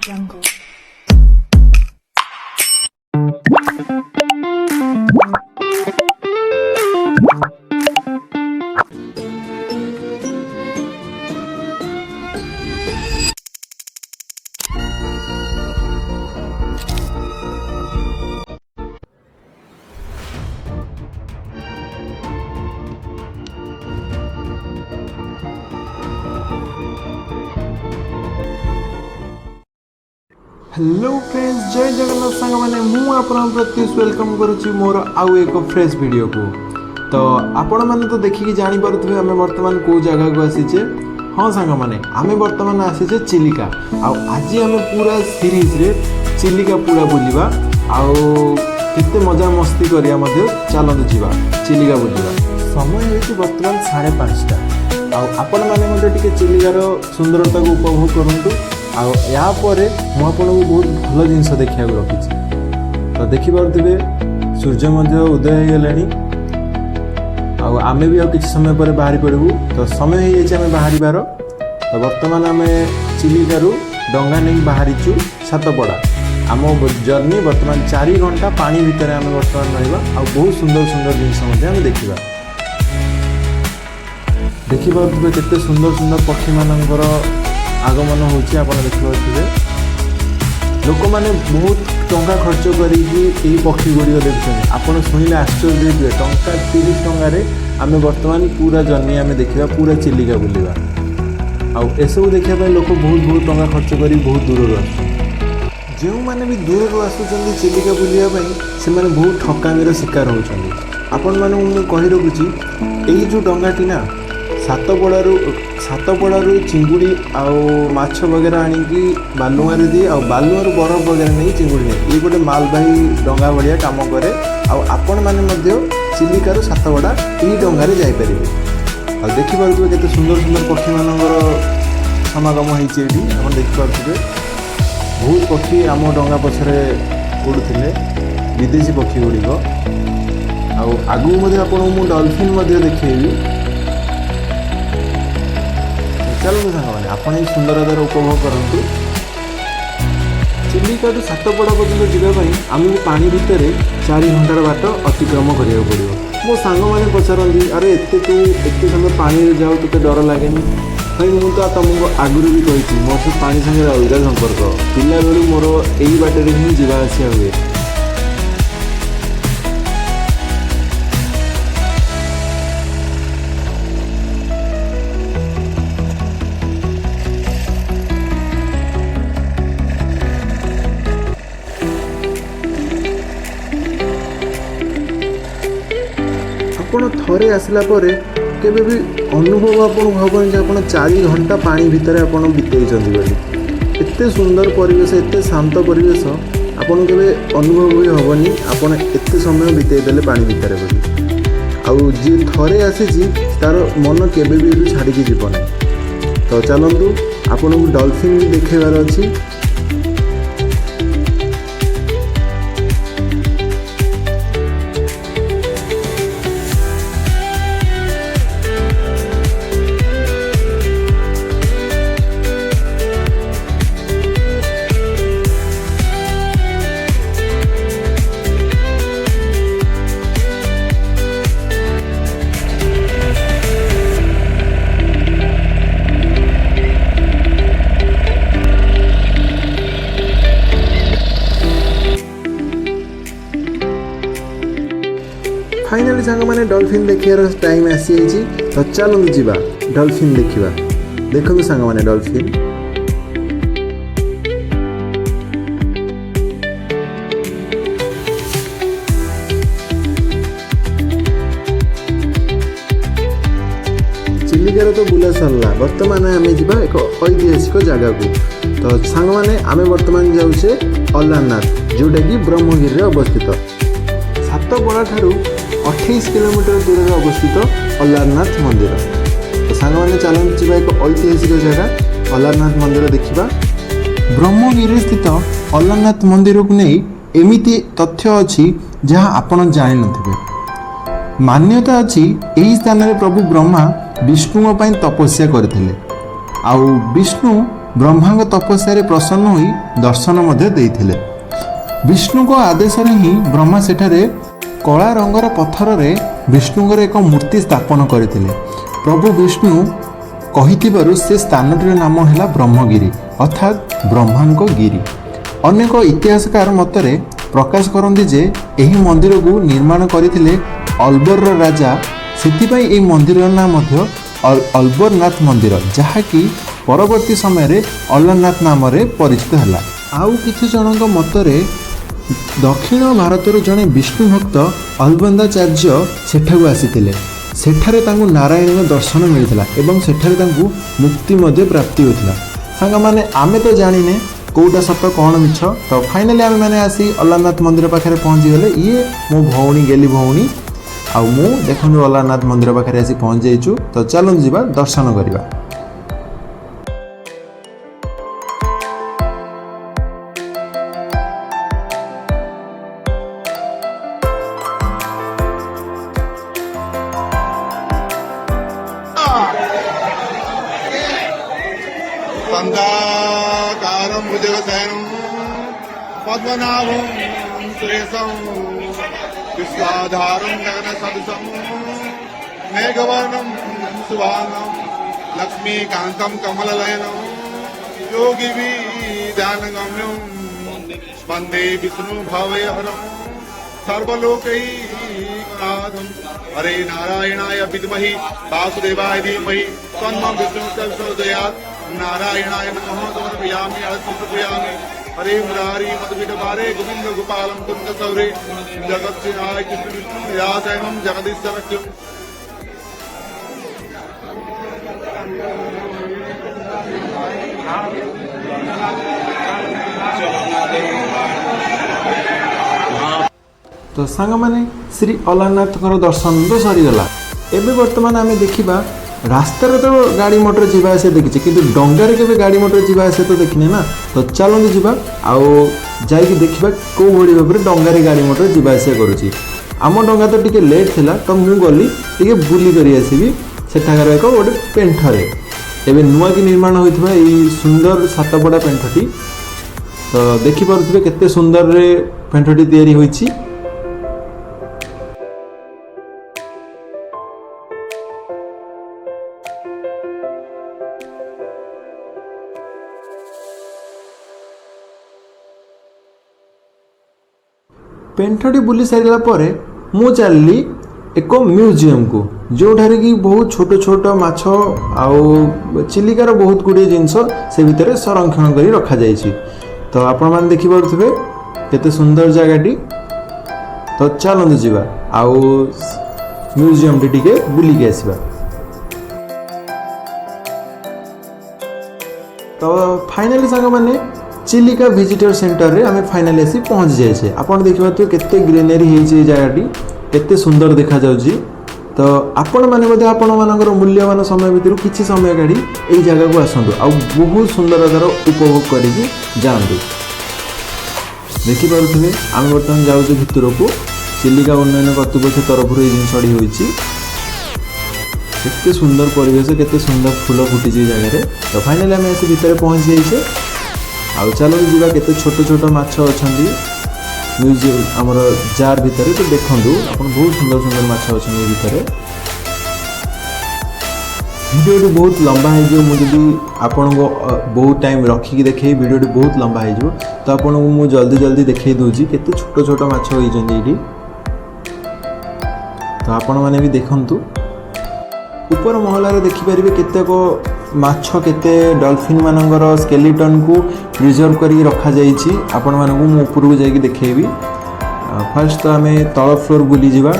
Jungle. Hello friends, जय जगन्नाथ सांग मैंने प्रत्युष वेलकम करुच्ची मोर आउ एक फ्रेश वीडियो को। तो आपण मैंने तो देखिकी जानी पारुथिबे आमे वर्तमान को जगह को आसीचे। हाँ सांग मैंने आमे वर्तमान आसीचे चिलिका। आज आमे पूरा सीरीज रे चिलिका पूरा बुलिबा आउ केते मजा मस्ती करिया मध्ये चलत जीवा चिलिका बुलिबा। समय हेतु वर्तमान 5:30 आपण मैंने मध्ये टिके चिलिकार सुंदरता को उपभोग करंतु। या परे मु आपको बहुत भल जिनस देखा रखी तो देखिपे सूर्य उदय हो आमे भी किसी समय पर बाहरी पड़ू। तो समय हो बाहर तो बर्तमान आम चिलिकारु डंगा नहीं बाहरीचु सातपड़ा। आम जर्नी बर्तमान 4 घंटा पानी भितर आम बर्तमान रहा बहुत सुंदर सुंदर जिनस देखा देखिपे केते सुंदर सुंदर पक्षी मानकर आगमन होची आपण देखिपे। लोक मैंने बहुत टंका खर्च करी पक्षी गुड़िक देखते आपड़ शुणिले आश्चर्य हे टंका 30 टंकार आम बर्तमान पूरा जर्नी आम देखा पूरा चिलिका बुलवा आसबू देखापी लोक बहुत बहुत टंका खर्च कर बहुत दूर आस जो मैंने भी दूर आसुँच चिलिका बुलाई से बहुत ठकामीर शिकार होती। आपण मैंने कही रखुची यही जो डंगाटी ना सातपड़ारू चिंगुड़ी आछ वगैरह आनिकी बालुआर दिए बालुआर बरफ वगैरह नहीं चिंगुड़ी नहीं ये गोटे मालबाही डंगा भाया कम कै आपण मैंने चिलिकार सातपड़ा यही डंगार जापर देखिपे केते सुंदर सुंदर पक्षी मानकर समागम होती देखिपे बहुत पक्षी आम डंगा पछरे उड़ुले विदेशी पक्षी गुड़िक आगू आपको डॉल्फिन देखी। चलते सारे आप सुंदरतार उपभोग करूँ। चिलिका सातपड़ा पर्यटन जावाई आमको पानी भितर 4 घंटार बाट अतिक्रम करा पड़ो। मो सांग मैंने पचारती अरे एत समय पानी जाओ तो डर लगे भाई मुझे तुमको आगुरी भी कही मो से पानी सागर अलग संपर्क पिला बेलू मोर यही बाटर ही जावा आसा हुए। ଆପଣ ଥରେ ଆସିଲା ପରେ କେବେ ବି ଅନୁଭବ ଆପଣଙ୍କୁ ହେବନି ଯେ ଆପଣ 4 ଘଣ୍ଟା ପାଣି ଭିତରେ ଆପଣ ବିତେଇଛନ୍ତି ବୋଲି। ଏତେ ସୁନ୍ଦର ପରିବେଶ ଏତେ ଶାନ୍ତ ପରିବେଶ ଆପଣଙ୍କୁ କେବେ ଅନୁଭବ ବି ହେବନି ଆପଣ ଏତେ ସମୟ ବିତେଇ ଦେଲେ ପାଣି ଭିତରେ ବୋଲି। ଆଉ ଯିଏ ଥରେ ଆସିଛି ତାର ମନ କେବେ ବି ଏଠୁ ଛାଡ଼ିକି ଯିବ ନାହିଁ। ତ ଚାଲନ୍ତୁ ଆପଣଙ୍କୁ ଡଲଫିନ୍ ବି ଦେଖେଇବାର ଅଛି। फाइनाली सांग मैंने डॉल्फिन देखार टाइम आसी तो चलते जीवा डॉल्फिन देखा। देखो सांग मैंने डॉल्फिन चिलिकार तो बुला सरला बर्तमान आम जा एक ऐतिहासिक जगह को। तो सांग मैंने आम बर्तमान जाऊे अलारनाथ जोटा कि ब्रह्मगिरी अवस्थित सातपड़ा ठारू 28 किलोमीटर दूर अवस्थित अलारनाथ मंदिर। तो सांग मैंने चलते एक ऐतिहासिक जगह अलारनाथ मंदिर देखा। ब्रह्मगिरी स्थित अलारनाथ मंदिर को नहीं एमती तथ्य अच्छी जहाँ आपण जान नथिबे। मान्यता अच्छी यही स्थान में प्रभु ब्रह्मा विष्णु तपस्या करथिले। आउ विष्णु ब्रह्मांग तपस्या प्रसन्न होई दर्शन मध्य देइथिले। विष्णु को आदेश ही ब्रह्मा सेठारे कला रंगर पत्थर रे विष्णुଙ୍କର एक मूर्ति स्थापन करथिले। प्रभु विष्णु कहिथिबारु से स्थानटीर नाम है ब्रह्मगिरी अर्थात ब्रह्मांग गिरी। अनेक इतिहासकार मतरे प्रकाश करती जे एही मंदिर को निर्माण करथिले अलबर राजा। सेथिपाई एही मंदिर नाम मध्य अलबरनाथ मंदिर, जहाँकि परवर्ती समय रे अल्लानाथ नाम रे परिचित है। आउ किछि जनक मतरे दक्षिण भारतर जड़े विष्णु भक्त अलबंदाचार्य सेठाकू आसीथिले। सेठारे तांकू नारायण दर्शन मिलता एवं सेठारे तांकू मुक्ति मध्य प्राप्ति होता। सांग माने आमे तो जानिने कौटा सत कौन मिछ। तो फाइनाली आमे माने आसी अल्लानाथ मंदिर पाखे पहुँची गले। ये मो भौणी गेली भौणी आउ मु देखु अल्लानाथ मंदिर पाखे आसी पहुँच जाइछु। तो चलु जीवा दर्शन करवा। संध्याकारं भुजगशयनं पद्मनाभं सुरेशं विश्वाधारं गगनसदृशं मेघवर्णं शुभांगं लक्ष्मीकान्तं कमलनयनं योगिभिर्ध्यानगम्यं वन्दे विष्णुभवहरं सर्वलोकैकनाथं। हरे नारायणाय विद्महि वासुदेवाय धीमहि तन्नो विष्णुः प्रचोदयात्। नारायणाय नमः समर्पयामि समर्पयामि। हरे मुरारी मधुविधवारे गोविंद गोपालं कुंद सौरे जगत्सिंहाय कृष्ण विष्णु व्यासैवं जगदीश्वरक्यं। तो सांग माने श्री अल्लानाथ दर्शन तो सरीगला। एबे वर्तमान आमे देखिबा रास्तार तो गाड़ी मोटर जीवा आसे देखिचे, किंतु डंगार के गाड़ी मोटर जीवा आसे तो देखने ना। तो चलते जीवा आउ जाइए देखा कौ भाई भाव में डंगारे गाड़ी मोटर जीवा आसे करुच्ची। आम डंगा तो टिके लेट थिला तो मु गली टिके बुली करी आसीबी सेठाकार एक गोटे पेंठरे एबे नुआ की निर्माण होइथबा एई सुंदर सातपड़ा पेंठटी। तो देखि पारुथबे केते सुंदर रे पेंठटी तयारी होइछि। पेंठटी बुली सारा पर मु चलली एक म्यूजियम को, जोठारे कि बहुत छोट छोट माछ आउ चिलिकार बहुत गुड़े जिनस से भितर संरक्षण कर रखा जाइछि। तो आपण मैंने देखि पारुथबे केते सुंदर जगहटी। तो चलते जीवा आउ म्यूजियम टी टिके बुलिक आसवा। तो फाइनली सांग माने चिलिका विजिटर सेंटर रे आमे फाइनली आसी पहुंच जाइछे। आपण देखिबा तो केते ग्रीनरी हेछि जगहटी, केते सुंदर देखा जाउछि। तो आपण माने मध्ये आपण मानकर मूल्यवान समय भितर किछि समय गाड़ी एई जगह को आसंतु आ बहुत सुंदरतार उपभोग करिकि जांतु। देखि पारुथिबे आमे वर्तमान जाउछु भितर को। चिलिका उन्नयन कर्तृपक्ष तरफ ए जिनसडी होइछि। केते सुंदर परिवेश, केते सुंदर फूल फुटिछि जगह रे। तो फाइनली आमे आसी भितर पहुंच जाइछे। आउ चलो जीवा केते छोट छोट माछ अछंदी म्यूजियम हमर जार भितर। तो देखंदु आपण बहुत सुंदर सुंदर माछ अछंदी भितर। वीडियो बहुत लंबा है जो मुझे आपण को बहुत टाइम रखिकी देखे वीडियो बहुत लंबा है जो। तो आपण को मु जल्दी जल्दी देखे दूची केते छोट छोट माछ होइछंदी एठी। तो आपण माने भी देखंतु ऊपर महला रे देखि परिबे केतेक माछ केते डॉल्फिन मानकर स्केलेटन को प्रिजर्व करी रखा जाइछि। आपण मानकु मु ऊपर को जाई देखेबी। फर्स्ट तो आमे तळ फ्लोर बुली जिवा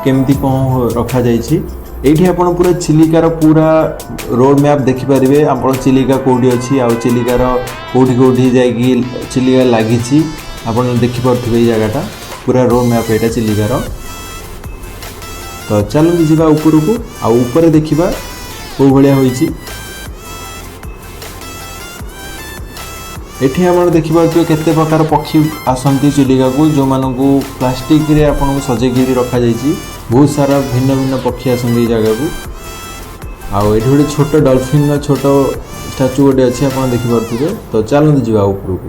केमती कोन रखा जाइछि। एठी आपण पूरा चिलिकार पूरा रोड मैप देखि परिबे। आपण चिलिका कोडी अछि आ चिलिकार कोडी कोडी जाई कि चिलिका लागिछि आपण देखि परथबे। ई जगहटा पूरा रोड मैप एटा चिलिकार। तो चलो जीवा ऊपर को आ ऊपर देखिबा को भलिया होइछि। एठी हमर देखिबा तो केते प्रकार पक्षी आसंती चिलिका को, जो मानकु प्लास्टिक रे आपन को सजेगी रखा जाइछि। बहुत सारा भिन्न भिन्न पक्षी आसंती जगह को। आ एठी छोट डॉल्फिन छोट स्टाच्यू गोटे अच्छे आप देखिपे। तो चलते जावा उपरको।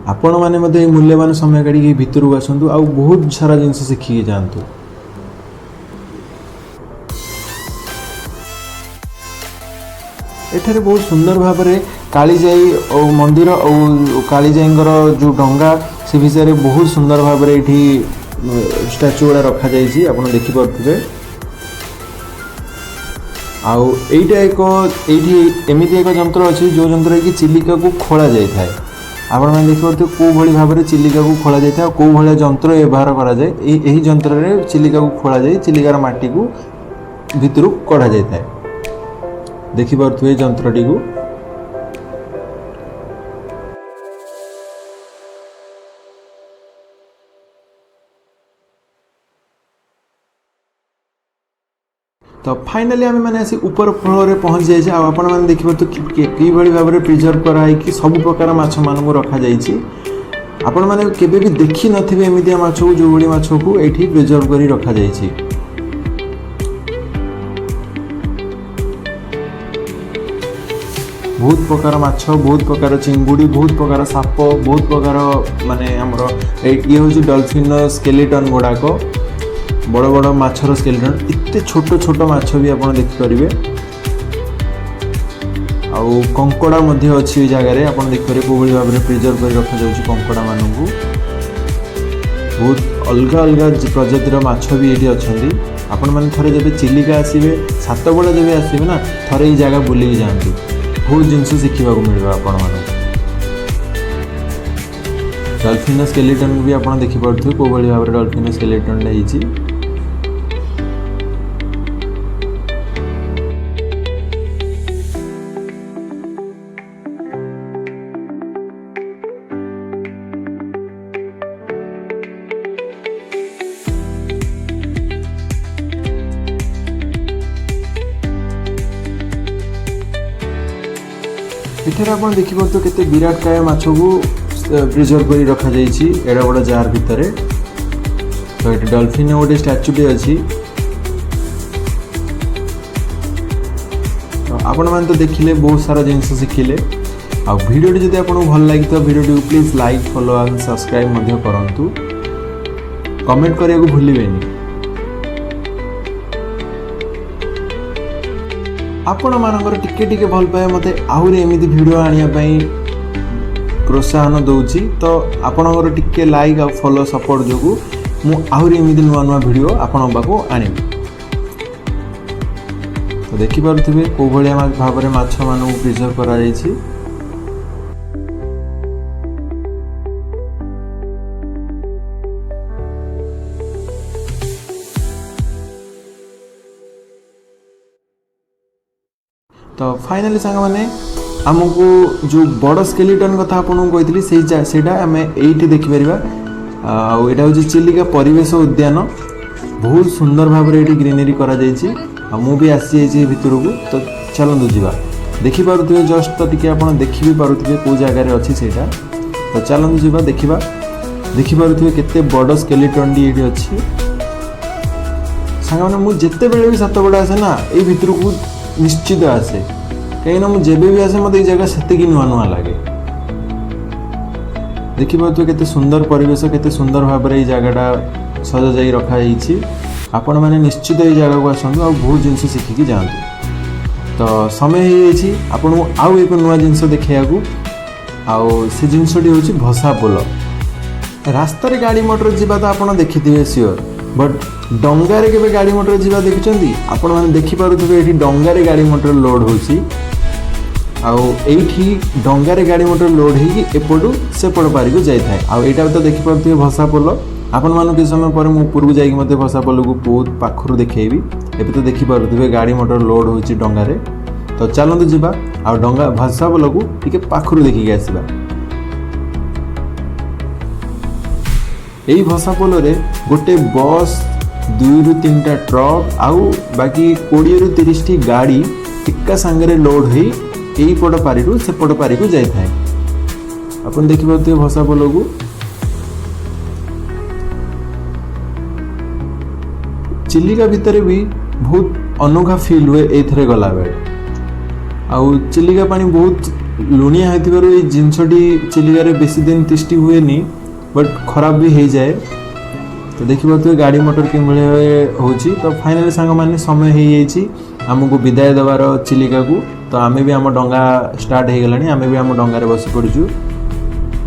आपण मैंने मूल्यवान समय काढ़ी भितर को आसतु आ बहुत सारा जिनस शिखिकी जातु। एठारे बहुत सुंदर भाव में कालीजाई और मंदिर और कालीजाई जो डंगा से विषय में बहुत सुंदर भाव में ये स्टाच्यू गुड़ा रखा जाइए आप देखिपे। आईटा एमती एक जंत्र अच्छी जो जंत्र कि चिलिका को खोल जाए आपण मैंने देखिए कौ भाई भाव में चिलिका को खोल जाए कौ भाया जंत्र व्यवहार करा जाए यही जंत्र में चिलिका को खोल जाए चिलिकार माटी को भितर कढ़ा जाए देखिपे जंत्रटी को। तो फाइनाली आम मैंने आसी ऊपर फ्लोर में पहुँच जाइए आपण मैंने देखिए तो कि भाव में प्रिजर्व कराई सब प्रकार माछ मान रखा जाइए। आपण मैंने केबे भी देखी नथिबे एमितिया माछ को जो बड़ी माछ को एठी प्रिजर्व करी रखा जाइए। बहुत प्रकार माछ बहुत प्रकार चिंगुड़ी बहुत प्रकार साप बहुत प्रकार माने हमर ये हूँ डॉल्फिन स्केलेटन गुड़ाक बड़ बड़ माछर स्केलेटन इतने छोट छोट माछ भी आप देखिपारे। आउ कंकड़ा अच्छी जगह आप देखिए कौ भाव में प्रिजर्व कर रखा जाऊँगी कंकड़ा मानू बहुत अलग अलग प्रजातिर माछ भी ये अच्छा। आपण मैंने थे जब चिलिका आसवे सातबड़ा जब आसवे ना थे ये जगह बुलिकी जातु बहुत जिनस शिखा मिले आपण मानक। डॉल्फिन स्केलेटन भी आप देखिपे कौ भाई भाव में डॉल्फिन स्केलेटन होती। एठार आप देखिपे केते विराट काय माछ को प्रिजर्व कर रखा जाइए एड़ा बड़ा जार भितर। तो ये डॉल्फिन गोटे स्टाच्यू भी अच्छी। तो आपण मैंने तो देखिले बहुत सारा जिनस शिखिले। आ वीडियो जब आपको भल लगी तो video please like follow and subscribe करूँ। कमेंट करने को भूलें। आपण मानकर टिके टिके भल पाए मते आहुरी एमिति वीडियो आनिया पई प्रोत्साहन दउची। तो आपणकर टिके लाइक और फॉलो सपोर्ट जोगु मु आहुरी एमिति नुआ नुआ वीडियो आपण पाको आनिबी। तो देखि पारुथिबे को भलिया भाव में माछ मानू प्रिजर्व करा जायछि। तो फाइनाली सांग मैंने आमको जो बड़ स्केलेटन कथा आपको कही से आम ये देखिपर। यहाँ हूँ चिलिका परिवेश उद्यान बहुत सुंदर भाव में ये ग्रीनरी करा आसी भितर को। तो चलतु जावा देखिपे जस्ट तो टी आप देखी पारे कौ जगार अच्छी से। तो चलतु जावा देखा देखिपे केते बड़ स्केलेटन टी ये अच्छी। सांग मैंने मुझे भी सातबड़ा आसे ना ये भितर को निश्चित आसे कहीं मुझे भी आसे मत जगह से नुआ नुआ लगे। देखिए केते सुंदर परिवेश केते सुंदर भाव में ये जगहटा सजा जा रखाई। आपण मैंने निश्चित ये जगह को आसतु आ बहुत जिनस शिखिकी जातु। तो समय हो आपको आउ एक नुआ जिनस देखा से जिनसटी हूँ भसा पोल। रास्तार गाड़ी मोटर जावा तो आप देखिथे सियोर बट डंगारे केबे गाड़ी मोटर जावा देखिछंती आपण माने देखि पारुथिबे एठी डंगारे गाड़ी मोटर लोड होची। आउ एठी डंगारे गाड़ी मोटर लोड हेकी एपटू सेपट पारी को जाई थाए। आउ एटा तो देखि पारुथिबे भसा पोल। आपण मानु के समय पर मु पूर्व जाई मते भसा पोल को बहुत पाखरु देखेबी। एबे तो देखि पारुथिबे गाड़ी मोटर लोड होची डंगारे। तो चलंतु जिबा आ डंगा भसा पोल को टिके पाखरु देखि के आसीबा। एई भसा पोल रे गोटे बस 2 ରୁ 3टा ट्रक आउ बाकी 20 ରୁ 30 टी गाड़ी एका संगे लोड हो यही पट पारी से पट पारी को जाए। अपन देखिए भसा पोल को चिलिका भितर भी बहुत अनोखा फिल हुए एथरे गला बेले आउ चिलिका पानी बहुत लुणिया होइथिबारु ए जिनसटी चिलिका रे बेसी दिन तिष्टि हुएनी बट खराब भी हो जाए। तो देखिए तो गाड़ी मोटर कि होची तो फाइनली सांग माने समय हो जाइए आमको विदाय देवार चिलिका को। तो आम भी आम डंगा स्टार्ट हो गलानी आम भी आम डंगार बसी पड़चु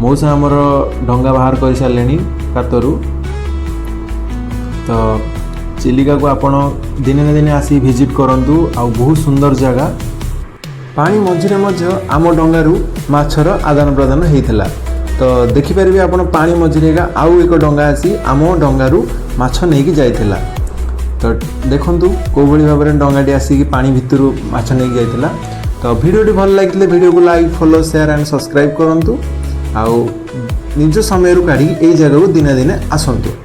मौसा आमर डंगा बाहर कर सारे कातरू। तो चिलिका को आपण दिने न दिने आसी विजिट करंतु आ बहुत सुंदर जगह पानी मझिरे मध्य आम डंगारू माछर आदान प्रदान होता। तो देखिपारे आपण पानी मझिरे आउ एक डंगा आसी आम डंगारू माछ नहीं जाइथिला। तो देखंतु को भली भाबरे डंगाटी आसिक पानी भितर माछ नहीं जाइथिला। तो वीडियोटी भल लागिले वीडियो को like follow share and subscribe करंतु आउ निज समय काढ़ी ए जगह को दिने दिने आसंतु।